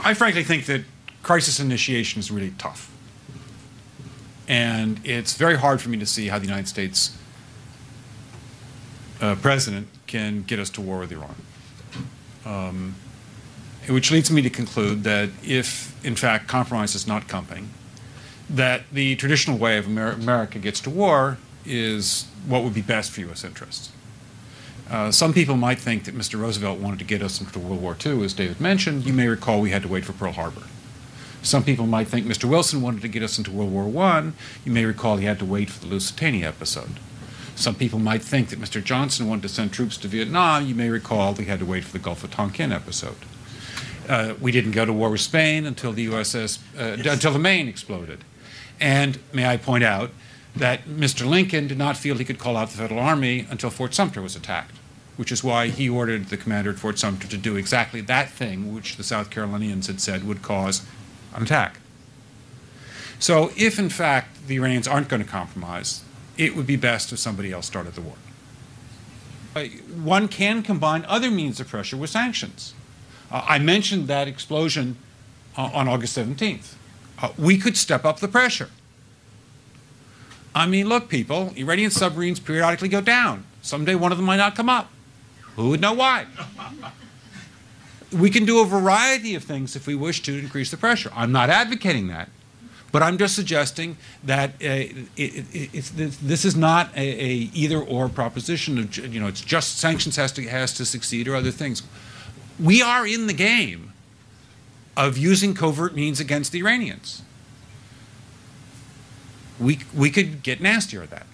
I frankly think that crisis initiation is really tough. And it's very hard for me to see how the United States president can get us to war with Iran. Which leads me to conclude that if, in fact, compromise is not coming, that the traditional way of America gets to war is what would be best for U.S. interests. Some people might think that Mr. Roosevelt wanted to get us into World War II, as David mentioned. You may recall we had to wait for Pearl Harbor. Some people might think Mr. Wilson wanted to get us into World War I. You may recall he had to wait for the Lusitania episode. Some people might think that Mr. Johnson wanted to send troops to Vietnam. You may recall he had to wait for the Gulf of Tonkin episode. We didn't go to war with Spain until the until the Maine exploded. And may I point out that Mr. Lincoln did not feel he could call out the Federal Army until Fort Sumter was attacked, which is why he ordered the commander at Fort Sumter to do exactly that thing which the South Carolinians had said would cause an attack. So if, in fact, the Iranians aren't going to compromise, it would be best if somebody else started the war. One can combine other means of pressure with sanctions. I mentioned that explosion on August 17th. We could step up the pressure. I mean, look, people, Iranian submarines periodically go down. Someday one of them might not come up. Who would know why? We can do a variety of things if we wish to increase the pressure. I'm not advocating that, but I'm just suggesting that this is not a either-or proposition. Of, it's just sanctions has to succeed or other things. We are in the game of using covert means against the Iranians. We could get nastier at that.